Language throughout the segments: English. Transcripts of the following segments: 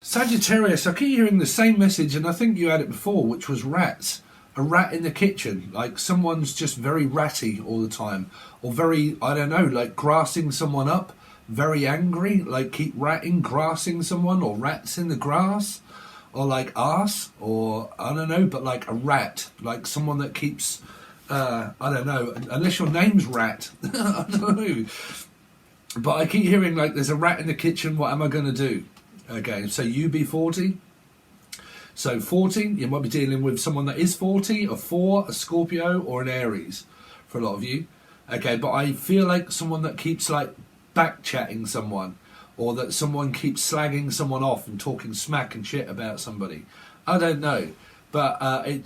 Sagittarius, I keep hearing the same message, and I think you had it before, which was rats. A rat in the kitchen, like someone's just very ratty all the time, or very, I don't know, like grassing someone up, very angry, like keep ratting, grassing someone, or rats in the grass, or like arse, or I don't know, but like a rat, like someone that keeps, I don't know, unless your name's Rat, I don't know. But I keep hearing like there's a rat in the kitchen, what am I going to do? Okay, so you be 40. So 40, you might be dealing with someone that is 40, a 4, a Scorpio, or an Aries for a lot of you. Okay, but I feel like someone that keeps like back-chatting someone, or that someone keeps slagging someone off and talking smack and shit about somebody. I don't know. But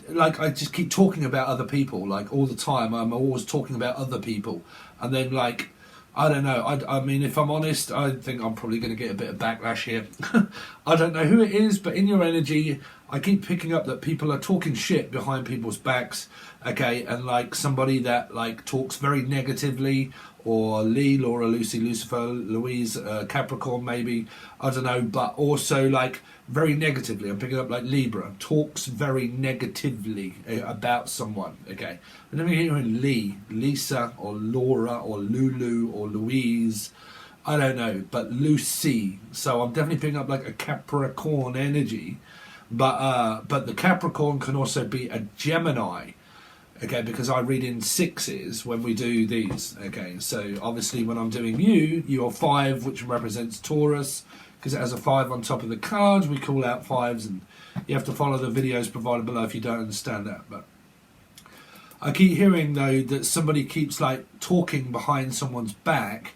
like I just keep talking about other people, like all the time. I'm always talking about other people. And then like, I don't know. I mean, if I'm honest, I think I'm probably going to get a bit of backlash here. I don't know who it is, but in your energy, I keep picking up that people are talking shit behind people's backs. Okay, and like somebody that like talks very negatively, or Lee, Laura, Lucy, Lucifer, Louise, Capricorn maybe, I don't know, but also like very negatively. I'm picking up like Libra, talks very negatively about someone, okay. And then we're hearing Lee, Lisa, or Laura, or Lulu, or Louise, I don't know, but Lucy. So I'm definitely picking up like a Capricorn energy, but the Capricorn can also be a Gemini. Okay, because I read in sixes when we do these. Okay, so obviously when I'm doing you're 5, which represents Taurus, because it has a 5 on top of the card. We call out 5s, and you have to follow the videos provided below if you don't understand that. But I keep hearing though that somebody keeps like talking behind someone's back,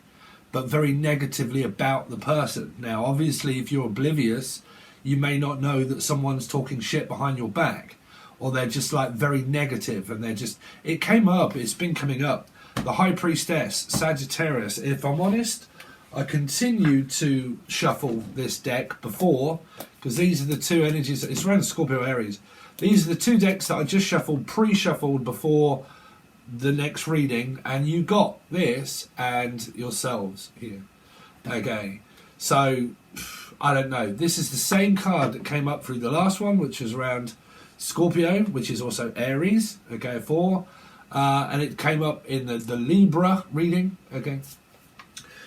but very negatively about the person. Now, obviously, if you're oblivious, you may not know that someone's talking shit behind your back. Or they're just like very negative, and they're just, it came up, it's been coming up. The High Priestess, Sagittarius. If I'm honest, I continued to shuffle this deck before, because these are the two energies, it's around Scorpio Aries. These are the two decks that I just shuffled, pre-shuffled before the next reading, and you got this and yourselves here. Okay, so I don't know. This is the same card that came up through the last one, which was around Scorpio, which is also Aries, okay, 4, and it came up in the Libra reading, okay.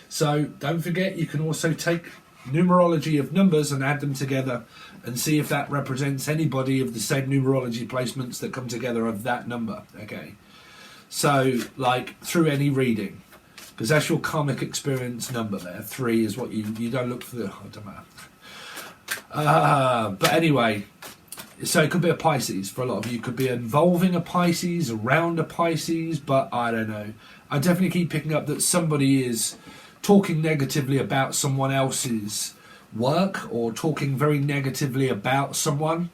So don't forget, you can also take numerology of numbers and add them together and see if that represents anybody of the same numerology placements that come together of that number, okay. So like through any reading, because that's your karmic experience number there. 3 is what you don't look for the, I don't know. But anyway, so it could be a Pisces for a lot of you. It could be involving a Pisces, around a Pisces, but I don't know. I definitely keep picking up that somebody is talking negatively about someone else's work, or talking very negatively about someone,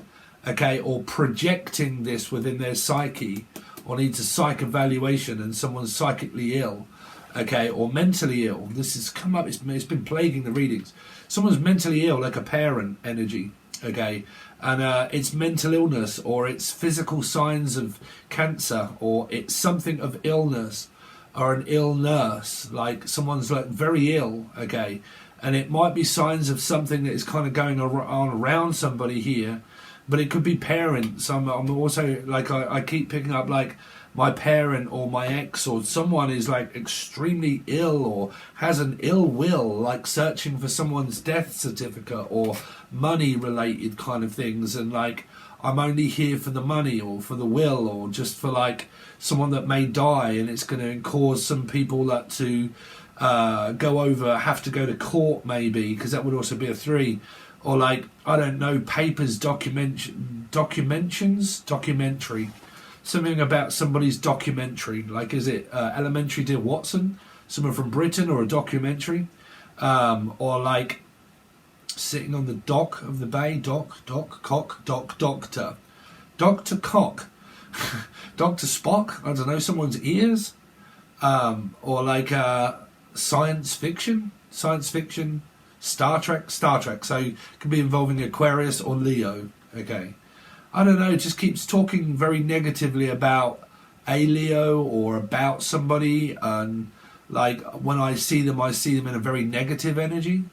okay, or projecting this within their psyche, or needs a psych evaluation and someone's psychically ill, okay, or mentally ill. This has come up, it's been plaguing the readings. Someone's mentally ill, like a parent energy, okay, and it's mental illness, or it's physical signs of cancer, or it's something of illness, or an illness, like someone's like very ill, okay, and it might be signs of something that is kind of going on around somebody here, but it could be parents. I'm also like, I keep picking up like my parent or my ex or someone is like extremely ill or has an ill will, like searching for someone's death certificate or money related kind of things, and like I'm only here for the money or for the will or just for like someone that may die, and it's going to cause some people that to have to go to court maybe, because that would also be a 3, or like, I don't know, papers, documentary, something about somebody's documentary, like is it Elementary Dear Watson, someone from Britain, or a documentary, or like sitting on the dock of the bay, Doctor Cock, Dr. Spock, I don't know, someone's ears, or like science fiction, Star Trek, so it could be involving Aquarius or Leo, okay. I don't know, just keeps talking very negatively about a Leo or about somebody, and like when I see them in a very negative energy.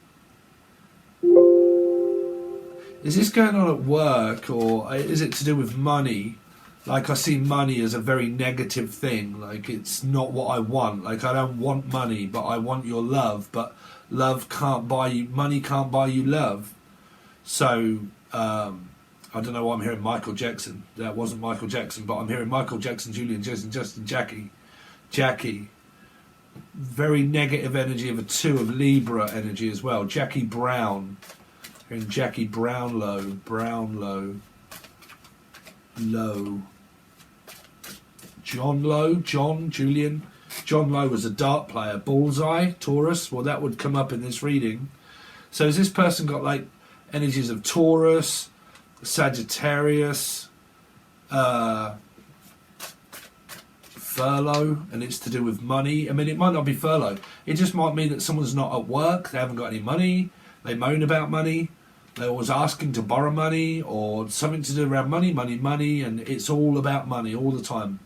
Is this going on at work, or is it to do with money? Like, I see money as a very negative thing. Like, it's not what I want. Like, I don't want money, but I want your love. But love can't buy you, money can't buy you love. So, I don't know why I'm hearing Michael Jackson. That wasn't Michael Jackson, but I'm hearing Michael Jackson, Julian, Jason, Justin, Jackie. Very negative energy of a 2 of Libra energy as well. Jackie Brown. Hearing Jackie Brownlow. Julian. John Lowe was a dart player. Bullseye, Taurus. Well, that would come up in this reading. So has this person got like energies of Taurus, Sagittarius, furlough, and it's to do with money? I mean, it might not be furlough. It just might mean that someone's not at work, they haven't got any money, they moan about money, they're always asking to borrow money, or something to do around money, and it's all about money all the time.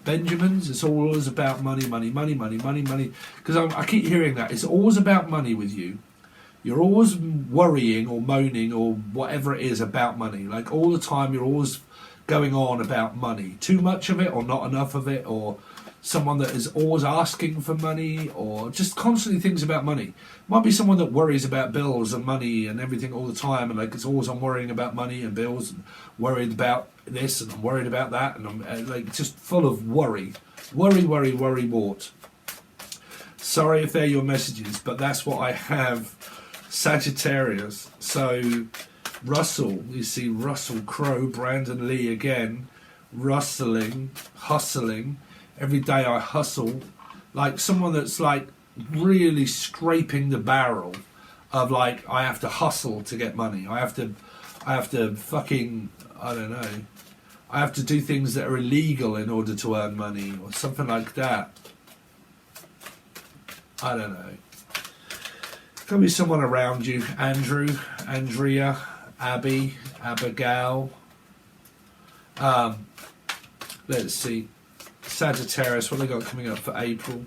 Benjamin's, it's always about money. Because I keep hearing that. It's always about money with you. You're always worrying or moaning or whatever it is about money. Like, all the time you're always going on about money. Too much of it or not enough of it, or someone that is always asking for money, or just constantly things about money. Might be someone that worries about bills and money and everything all the time, and like, it's always I'm worrying about money and bills, and worried about this and I'm worried about that, and I'm like just full of worry. Wart. Sorry if they're your messages, but that's what I have. Sagittarius. So Russell, you see Russell Crowe, Brandon Lee again, hustling. Every day I hustle, like someone that's like really scraping the barrel of like, I have to hustle to get money. I have to fucking, I don't know, I have to do things that are illegal in order to earn money or something like that. I don't know. Could be someone around you. Andrew, Andrea, Abby, Abigail. Let's see. Sagittarius, what have they got coming up for April?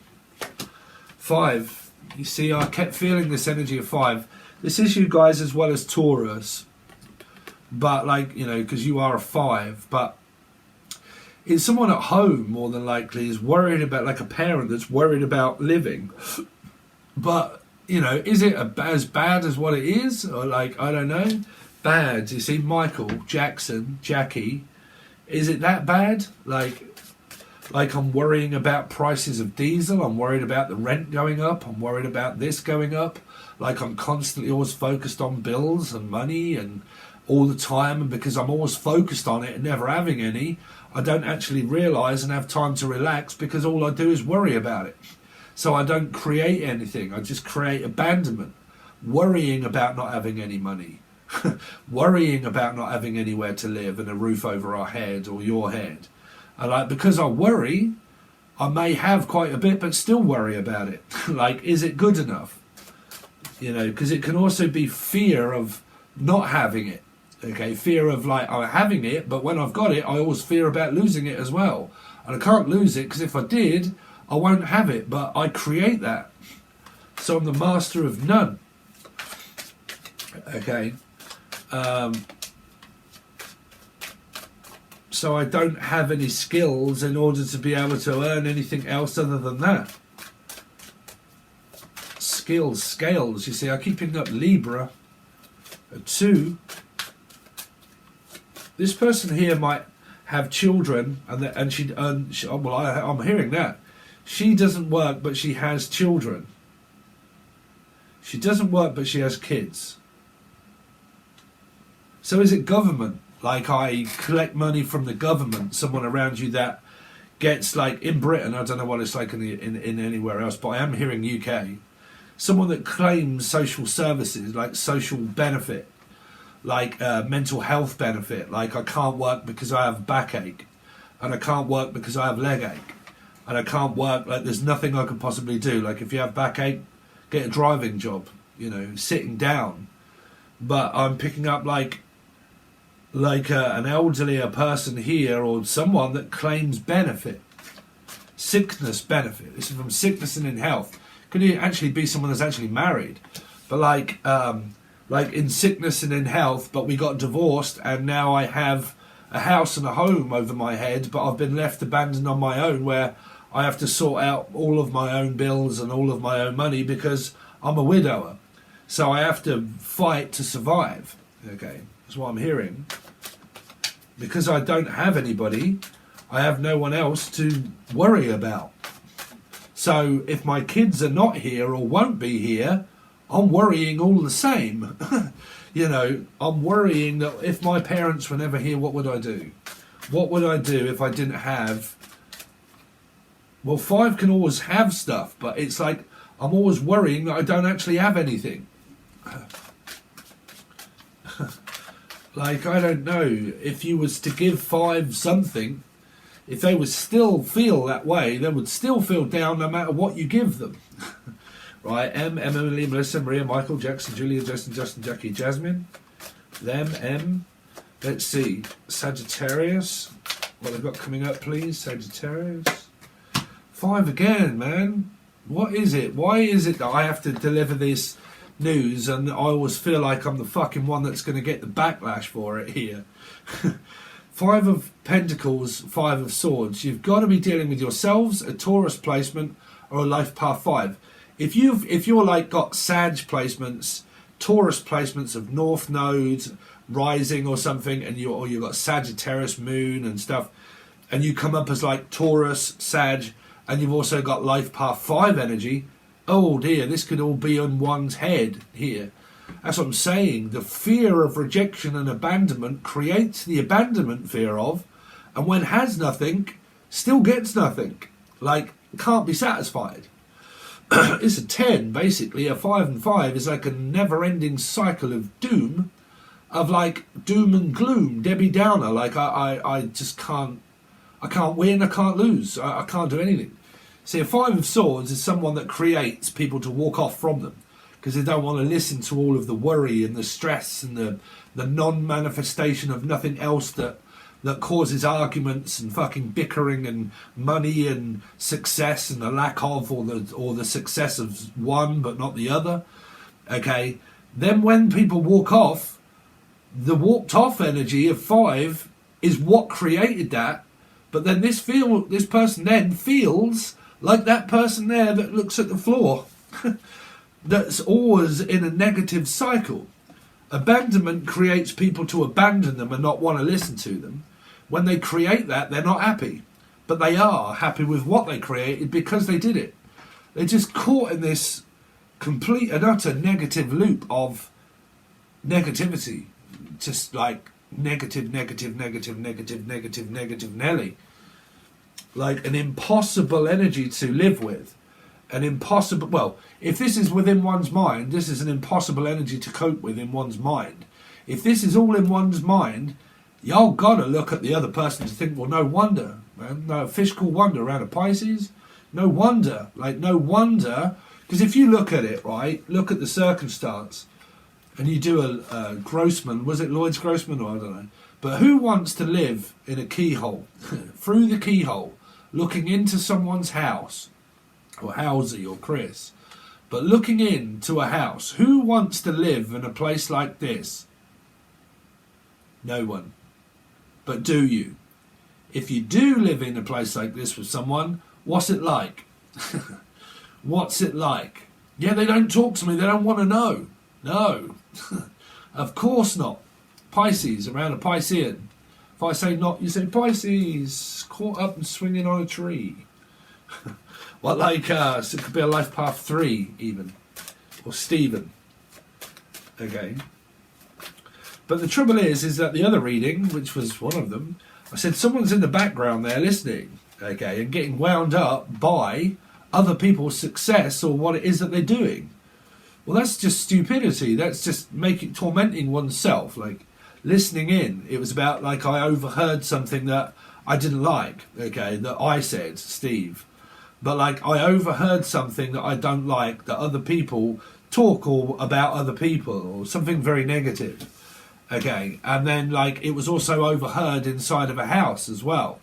5. You see, I kept feeling this energy of 5. This is you guys as well as Taurus. But like, you know, because you are a 5. But it's someone at home, more than likely, is worried about, like a parent that's worried about living. But, you know, is it as bad as what it is? Or like, I don't know. Bad. You see, Michael, Jackson, Jackie. Is it that bad? Like I'm worrying about prices of diesel. I'm worried about the rent going up. I'm worried about this going up. Like, I'm constantly always focused on bills and money and all the time. And because I'm always focused on it and never having any, I don't actually realise and have time to relax, because all I do is worry about it. So I don't create anything. I just create abandonment. Worrying about not having any money. Worrying about not having anywhere to live and a roof over our head or your head. And like, because I worry, I may have quite a bit, but still worry about it. Like, is it good enough? You know, because it can also be fear of not having it. Okay, fear of like, I'm having it, but when I've got it, I always fear about losing it as well. And I can't lose it, because if I did, I won't have it. But I create that. So I'm the master of none. Okay. So I don't have any skills in order to be able to earn anything else other than that. Skills, scales. You see, I keep picking up Libra. A 2. This person here might have children, and I'm hearing that. She doesn't work, but she has children. She doesn't work, but she has kids. So is it government? Like, I collect money from the government, someone around you that gets, like, in Britain, I don't know what it's like in anywhere else, but I am hearing UK, someone that claims social services, like social benefit, like mental health benefit, like I can't work because I have backache, and I can't work because I have leg ache, and I can't work, like there's nothing I could possibly do. Like, if you have backache, get a driving job, you know, sitting down. But I'm picking up like an elderly person here, or someone that claims benefit, sickness benefit. This is from sickness and in health. Could it actually be someone that's actually married? But like like in sickness and in health, but we got divorced and now I have a house and a home over my head, but I've been left abandoned on my own where I have to sort out all of my own bills and all of my own money because I'm a widower. So I have to fight to survive. Okay, that's what I'm hearing. Because I don't have anybody, I have no one else to worry about. So if my kids are not here or won't be here, I'm worrying all the same. You know, I'm worrying that if my parents were never here, what would I do? What would I do if I didn't have... Well, 5 can always have stuff, but it's like I'm always worrying that I don't actually have anything. Like, I don't know, if you was to give 5 something, if they would still feel that way, they would still feel down no matter what you give them. Right, Emily, Melissa, Maria, Michael, Jackson, Julia, Justin, Jackie, Jasmine. Them, M. Let's see, Sagittarius. What have got coming up, please? Sagittarius. 5 again, man. What is it? Why is it that I have to deliver this news and I always feel like I'm the fucking one that's going to get the backlash for it here? 5 of Pentacles, 5 of Swords. You've got to be dealing with yourselves, a Taurus placement, or a life path 5. If you're like got Sag placements, Taurus placements of North Nodes, rising or something, and you've got Sagittarius moon and stuff, and you come up as like Taurus, Sag, and you've also got life path 5 energy, oh dear, this could all be on one's head here. That's what I'm saying. The fear of rejection and abandonment creates the abandonment fear of, and when has nothing, still gets nothing. Like, can't be satisfied. It's a 10, basically. A 5 and 5 is like a never-ending cycle of doom, of like doom and gloom, Debbie Downer. Like, I just can't, I can't win, I can't lose, I can't do anything. See, a 5 of Swords is someone that creates people to walk off from them because they don't want to listen to all of the worry and the stress and the non-manifestation of nothing else that causes arguments and fucking bickering and money and success and the lack of or the success of one but not the other. Okay, then when people walk off, the walked off energy of 5 is what created that. But then this person then feels like that person there that looks at the floor. That's always in a negative cycle. Abandonment creates people to abandon them and not want to listen to them. When they create that, they're not happy. But they are happy with what they created because they did it. They're just caught in this complete and utter negative loop of negativity. Just like negative Nelly. Like an impossible energy to live with. An impossible, well, if this is within one's mind, this is an impossible energy to cope with in one's mind. If this is all in one's mind, y'all gotta look at the other person to think, well, no wonder, man. No, a fish called wonder around a Pisces. No wonder, like no wonder, because if you look at it, right, look at the circumstance, and you do a Grossman, was it Lloyd's Grossman or I don't know, but who wants to live in a keyhole, through the keyhole, looking into someone's house, or Housey or Chris, but looking into a house, who wants to live in a place like this? No one. But do you? If you do live in a place like this with someone, what's it like? What's it like? Yeah, they don't talk to me, they don't want to know. No, of course not. Pisces, around a Piscean. If I say not, you say Pisces, caught up and swinging on a tree. Well, like, so it could be a life path 3 even, or Stephen. Okay. But the trouble is that the other reading, which was one of them, I said someone's in the background there listening, okay, and getting wound up by other people's success or what it is that they're doing. Well, that's just stupidity. That's just tormenting oneself, like listening in. It was about, like, I overheard something that I didn't like, okay, that I said, Steve. But, like, I overheard something that I don't like, that other people talk or about other people, or something very negative. Okay, and then, like, it was also overheard inside of a house as well.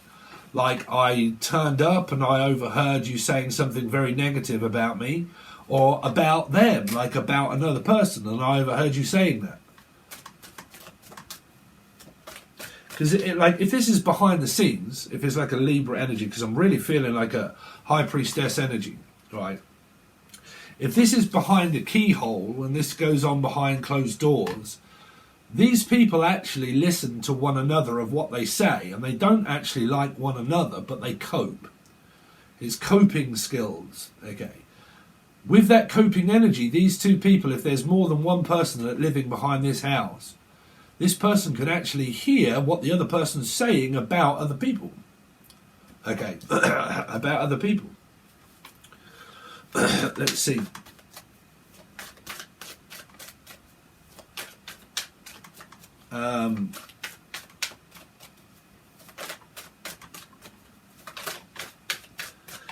Like, I turned up and I overheard you saying something very negative about me, or about them, like about another person, and I overheard you saying that. Because like, if this is behind the scenes, if it's like a Libra energy, because I'm really feeling like a High Priestess energy, right? If this is behind the keyhole and this goes on behind closed doors, these people actually listen to one another of what they say, and they don't actually like one another, but they cope. It's coping skills, okay? With that coping energy, these two people, if there's more than one person that living behind this house, this person can actually hear what the other person's saying about other people. Okay, about other people. Let's see.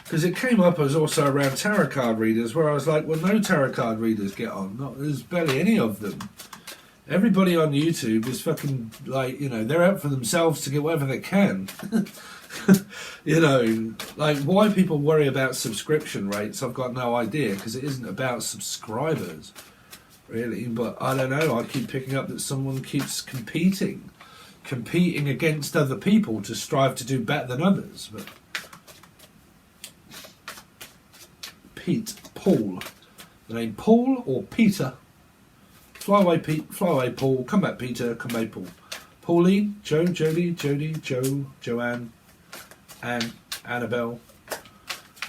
Because it came up as also around tarot card readers, where I was like, well, no tarot card readers get on. There's barely any of them. Everybody on YouTube is fucking, like, you know, they're out for themselves to get whatever they can. You know, like, why people worry about subscription rates, I've got no idea, because it isn't about subscribers, really. But I don't know, I keep picking up that someone keeps competing against other people to strive to do better than others. But Paul, the name Paul or Peter? Fly away, Pete. Fly away, Paul. Come back, Peter. Come back, Paul. Pauline, Joe, Jodie, Joe, Joanne, Anne, Annabelle.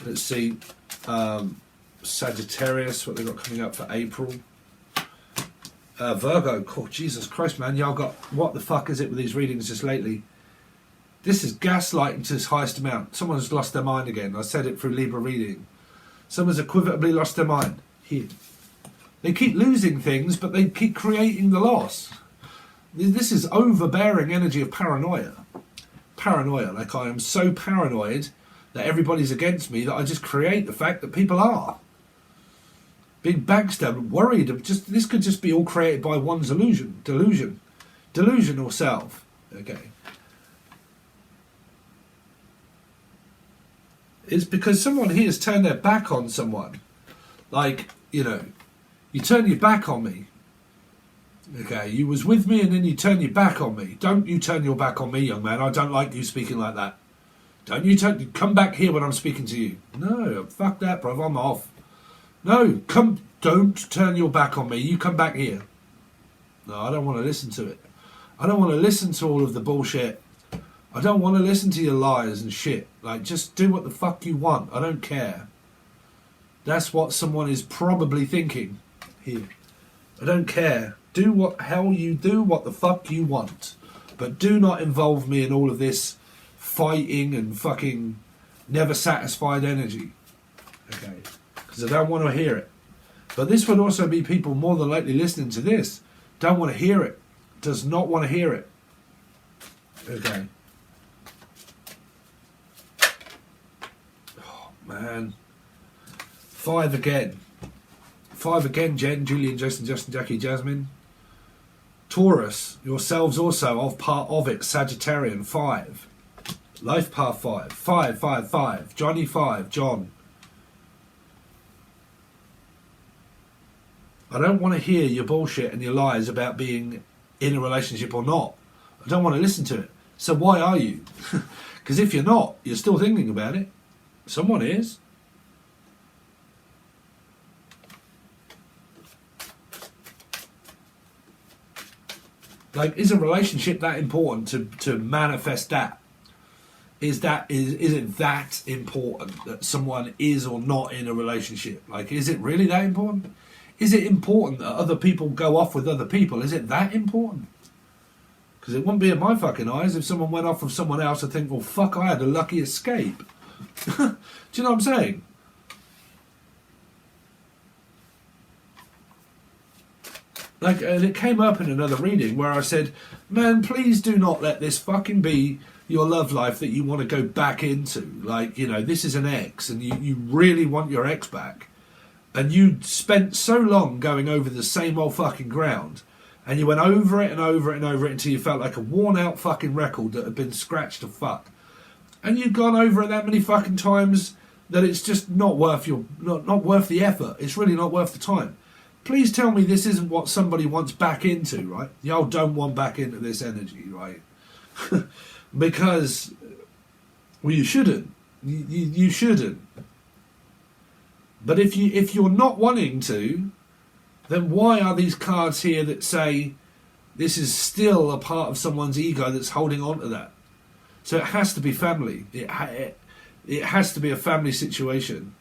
Let's see. Sagittarius, what they've got coming up for April. Virgo. Oh, Jesus Christ, man. Y'all got... What the fuck is it with these readings just lately? This is gaslighting to its highest amount. Someone's lost their mind again. I said it through Libra reading. Someone's equivotably lost their mind. Here. They keep losing things, but they keep creating the loss. This is overbearing energy of paranoia. Paranoia, like I am so paranoid that everybody's against me that I just create the fact that people are. Being backstabbed, worried, this could just be all created by one's delusional self. Okay. It's because someone here has turned their back on someone. Like, you know, you turn your back on me. Okay, you was with me and then you turn your back on me. Don't you turn your back on me, young man. I don't like you speaking like that. Don't you come back here when I'm speaking to you. No, fuck that, bruv. I'm off. No, don't turn your back on me. You come back here. No, I don't want to listen to it. I don't want to listen to all of the bullshit. I don't want to listen to your lies and shit. Like, just do what the fuck you want. I don't care. That's what someone is probably thinking here. I don't care. Do what the fuck you want. But do not involve me in all of this fighting and fucking never satisfied energy. Okay. Because I don't want to hear it. But this would also be people more than likely listening to this. Don't want to hear it. Does not want to hear it. Okay. Oh, man. 5 again. 5 again, Jen, Julian, Jason, Justin, Jackie, Jasmine. Taurus, yourselves also of part of it. Sagittarian, 5. Life path 5. 5, 5, 5. Johnny 5, John. I don't want to hear your bullshit and your lies about being in a relationship or not. I don't want to listen to it. So why are you? Because if you're not, you're still thinking about it. Someone is. Like, is a relationship that important to manifest that? Is it that important that someone is or not in a relationship? Like, is it really that important? Is it important that other people go off with other people? Is it that important? Because it wouldn't be in my fucking eyes if someone went off with someone else. I'd think, well, fuck, I had a lucky escape. Do you know what I'm saying? Like, and it came up in another reading where I said, man, please do not let this fucking be your love life that you want to go back into. Like, you know, this is an ex and you really want your ex back. And you spent so long going over the same old fucking ground. And you went over it and over it and over it until you felt like a worn out fucking record that had been scratched to fuck. And you'd gone over it that many fucking times that it's just not worth not worth the effort. It's really not worth the time. Please tell me this isn't what somebody wants back into, right? Y'all don't want back into this energy, right? Because, well, you shouldn't. You shouldn't. But if you're not wanting to, then why are these cards here that say this is still a part of someone's ego that's holding on to that? So it has to be family. It has to be a family situation.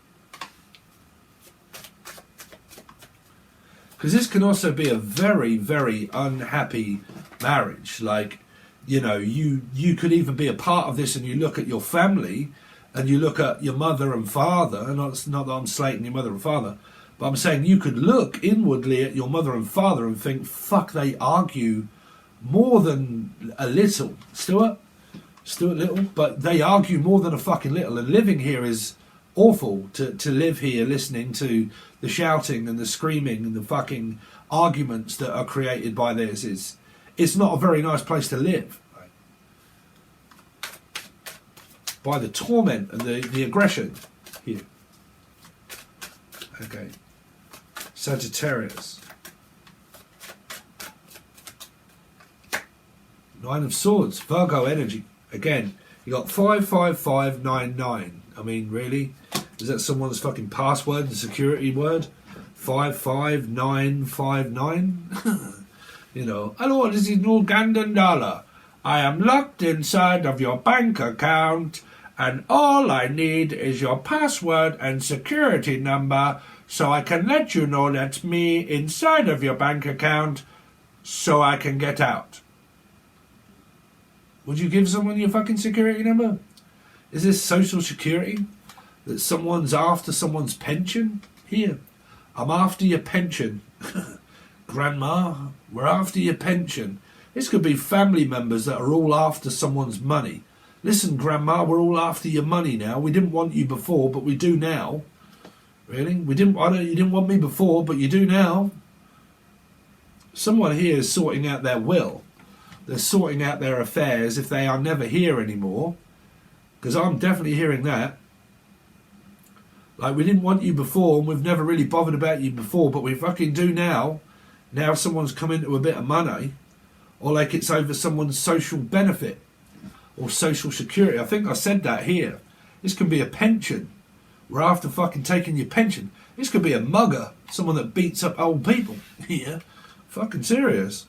Because this can also be a very, very unhappy marriage. Like, you know, you could even be a part of this, and you look at your family and you look at your mother and father, and not that I'm slating your mother and father, but I'm saying you could look inwardly at your mother and father and think, fuck, they argue more than a little. Stuart Little, but they argue more than a fucking little, and living here is awful. To live here listening to the shouting and the screaming and the fucking arguments that are created by this it's not a very nice place to live, right? By the torment and the aggression here. Okay, Sagittarius, Nine of Swords, Virgo energy. Again, you got 55599. I mean, really? Is that someone's fucking password and security word? 55959? You know, hello, this is an Ugandan dollar. I am locked inside of your bank account, and all I need is your password and security number so I can let you know that's me inside of your bank account so I can get out. Would you give someone your fucking security number? Is this social security? That someone's after someone's pension? Here, I'm after your pension. Grandma, we're after your pension. This could be family members that are all after someone's money. Listen, Grandma, we're all after your money now. We didn't want you before, but we do now. Really? You didn't want me before, but you do now. Someone here is sorting out their will. They're sorting out their affairs if they are never here anymore. Because I'm definitely hearing that. Like, we didn't want you before, and we've never really bothered about you before, but we fucking do now. Now someone's come into a bit of money. Or like it's over someone's social benefit. Or social security. I think I said that here. This can be a pension. We're after fucking taking your pension. This could be a mugger. Someone that beats up old people. Yeah. Fucking serious.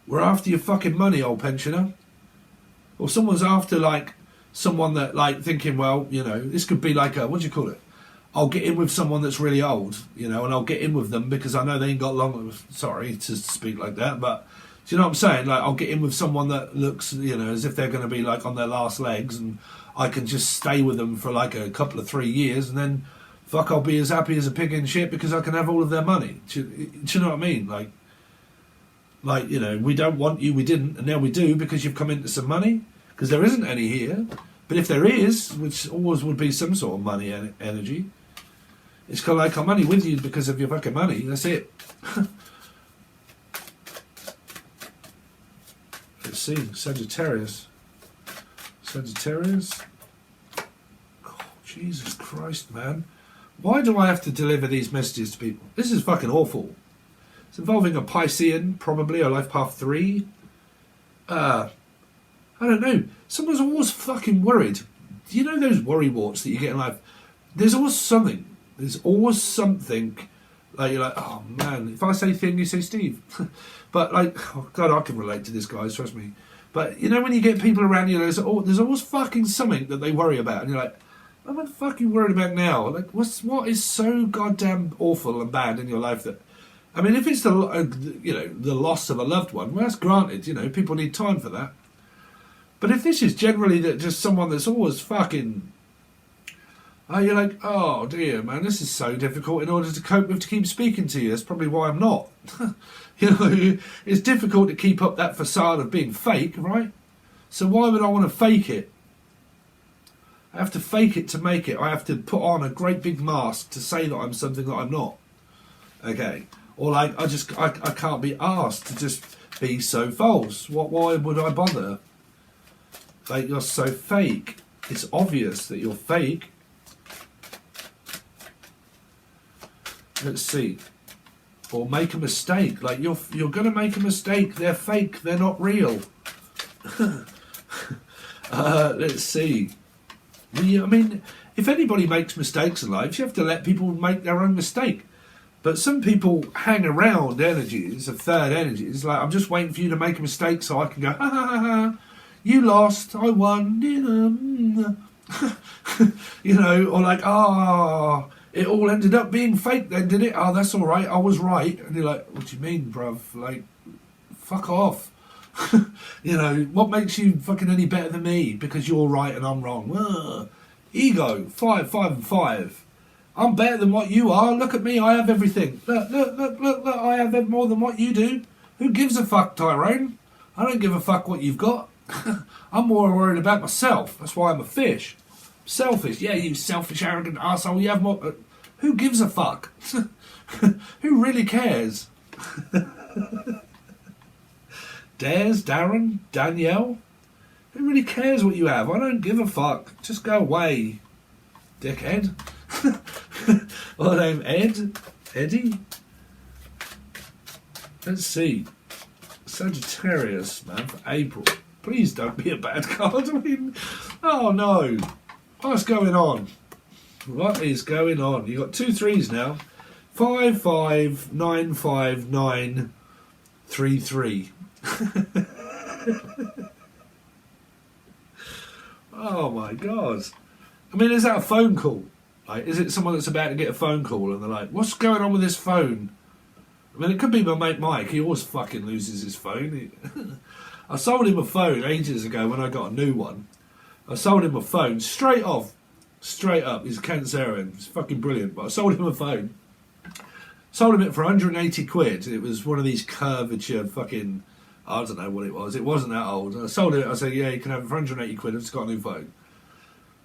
We're after your fucking money, old pensioner. Or someone's after, like, someone that, like, thinking, well, you know, this could be like a, what do you call it? I'll get in with someone that's really old, you know, and I'll get in with them because I know they ain't got long, sorry to speak like that, but do you know what I'm saying? Like, I'll get in with someone that looks, you know, as if they're going to be, like, on their last legs, and I can just stay with them for, like, a couple of 3 years, and then, fuck, I'll be as happy as a pig in shit because I can have all of their money. Do you know what I mean? Like, you know, we don't want you, we didn't, and now we do because you've come into some money. Because there isn't any here. But if there is, which always would be some sort of money energy, it's kind of like, I'm only with you because of your fucking money. That's it. Let's see. Sagittarius. Oh, Jesus Christ, man. Why do I have to deliver these messages to people? This is fucking awful. It's involving a Piscean, probably, or Life Path 3. I don't know. Someone's always fucking worried. Do you know those worry warts that you get in life? There's always something. There's always something. Like, you're like, oh man, if I say Finn, you say Steve. But like, oh God, I can relate to this, guys, trust me. But you know when you get people around you, there's always fucking something that they worry about. And you're like, what am I fucking worried about now? Like, what is so goddamn awful and bad in your life that... I mean, if it's the loss of a loved one, well, that's granted. You know, people need time for that. But if this is generally that just someone that's always fucking, you're like, oh dear, man, this is so difficult in order to cope with to keep speaking to you. That's probably why I'm not. You know, it's difficult to keep up that facade of being fake, right? So why would I want to fake it? I have to fake it to make it. I have to put on a great big mask to say that I'm something that I'm not. Okay. Or like, I can't be asked to just be so false. Why would I bother? Like, you're so fake. It's obvious that you're fake. Let's see. Or make a mistake. Like you're going to make a mistake. They're fake. They're not real. Let's see. I mean, if anybody makes mistakes in life, you have to let people make their own mistake. But some people hang around energies of third energies. Like, I'm just waiting for you to make a mistake so I can go, ha ha ha ha. You lost, I won. You know, or like, it all ended up being fake then, did it? Oh, that's all right, I was right. And you're like, what do you mean, bruv? Like, fuck off. You know, what makes you fucking any better than me because you're right and I'm wrong? Ego, 5, 5 and 5. I'm better than what you are. Look at me, I have everything. Look, I have more than what you do. Who gives a fuck, Tyrone? I don't give a fuck what you've got. I'm more worried about myself. That's why I'm a fish. Selfish. Yeah, you selfish, arrogant arsehole. You have more... who gives a fuck? Who really cares? Dares, Darren, Danielle? Who really cares what you have? I don't give a fuck. Just go away, dickhead. What name? Ed? Eddie? Let's see. Sagittarius, man, for April. Please don't be a bad card. I mean, oh no. What's going on? What is going on? You got 2 3s now. 5 5 9 5 9 3 3. Oh my god. I mean, is that a phone call? Like, is it someone that's about to get a phone call and they're like, what's going on with this phone? I mean, it could be my mate Mike. He always fucking loses his phone. I sold him a phone ages ago when I got a new one. I sold him a phone straight off. Straight up. He's a Cancerian. It's fucking brilliant. But I sold him a phone. Sold him it for 180 quid. It was one of these curvature fucking... I don't know what it was. It wasn't that old. I sold it. I said, yeah, you can have it for 180 quid. I've just got a new phone.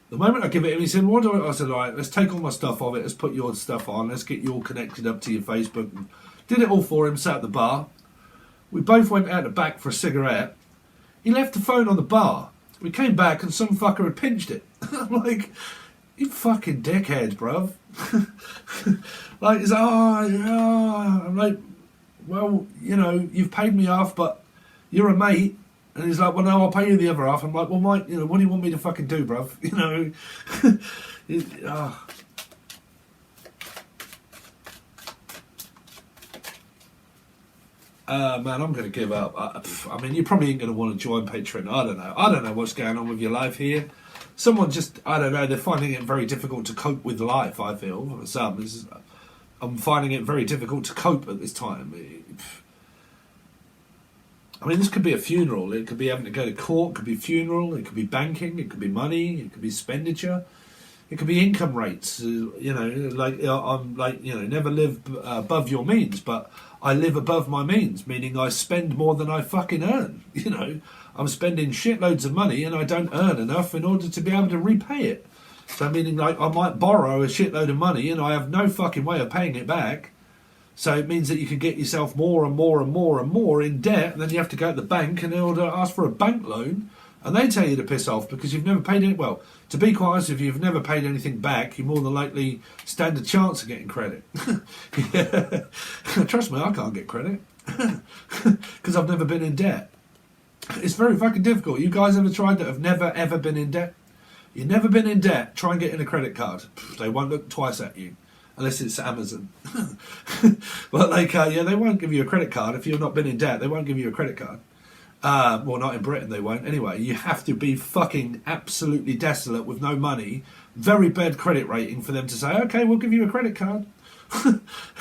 The moment I give it him, he said, what do I said, all right, let's take all my stuff off it. Let's put your stuff on. Let's get you all connected up to your Facebook. And did it all for him. Sat at the bar. We both went out the back for a cigarette. He left the phone on the bar. We came back and some fucker had pinched it. I'm like, you fucking dickhead, bruv. Like, he's like, I'm like, well, you know, you've paid me off, but you're a mate. And he's like, well, no, I'll pay you the other half. I'm like, well, Mike, you know, what do you want me to fucking do, bruv? You know, man, I'm going to give up. I mean, you probably ain't going to want to join Patron. I don't know what's going on with your life here. Someone just, I don't know, they're finding it very difficult to cope with life, I feel. I'm finding it very difficult to cope at this time. I mean, this could be a funeral. It could be having to go to court. It could be a funeral. It could be banking. It could be money. It could be expenditure. It could be income rates. You know, like I'm like, you know, never live above your means, but I live above my means, meaning I spend more than I fucking earn. You know, I'm spending shitloads of money and I don't earn enough in order to be able to repay it. So meaning like I might borrow a shitload of money and I have no fucking way of paying it back. So it means that you can get yourself more and more and more and more in debt, and then you have to go to the bank and in order to ask for a bank loan, and they tell you to piss off because you've never paid it. Well, to be quite honest, if you've never paid anything back, you more than likely stand a chance of getting credit. Yeah. Trust me, I can't get credit because I've never been in debt. It's very fucking difficult. You guys ever tried that have never ever been in debt? You've never been in debt, try and get in a credit card. They won't look twice at you. Unless it's Amazon. But like, yeah, they won't give you a credit card. If you've not been in debt, they won't give you a credit card. Well, not in Britain, they won't. Anyway, you have to be fucking absolutely desolate with no money, very bad credit rating for them to say, okay, we'll give you a credit card.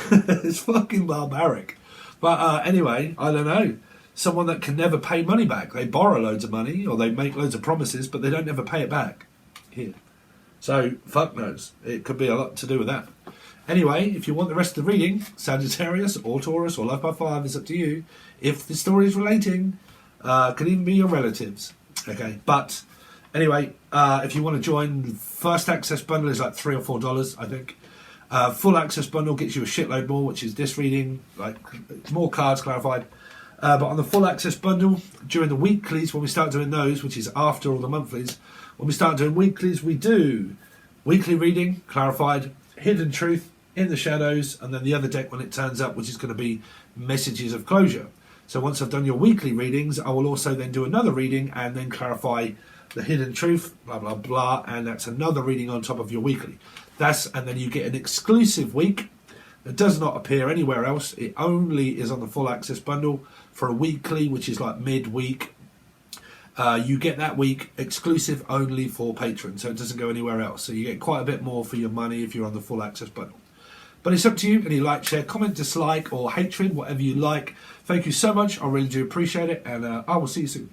It's fucking barbaric. But anyway, I don't know. Someone that can never pay money back. They borrow loads of money or they make loads of promises, but they don't ever pay it back. Here. So, fuck knows. It could be a lot to do with that. Anyway, if you want the rest of the reading, Sagittarius or Taurus or Love by 5, it's up to you. If the story is relating, could even be your relatives. Okay, but anyway, if you want to join, first access bundle is like $3 or $4, I think. Full access bundle gets you a shitload more, which is this reading, like more cards clarified. But on the full access bundle, during the weeklies, when we start doing those, which is after all the monthlies, when we start doing weeklies, we do weekly reading, clarified, hidden truth, in the shadows, and then the other deck when it turns up, which is going to be messages of closure. So once I've done your weekly readings, I will also then do another reading and then clarify the hidden truth, blah, blah, blah, and that's another reading on top of your weekly. And then you get an exclusive week that does not appear anywhere else. It only is on the full access bundle for a weekly, which is like midweek. You get that week exclusive only for Patron, so it doesn't go anywhere else. So you get quite a bit more for your money if you're on the full access bundle. But it's up to you. Any like, share, comment, dislike, or hatred, whatever you like. Thank you so much. I really do appreciate it, and I will see you soon.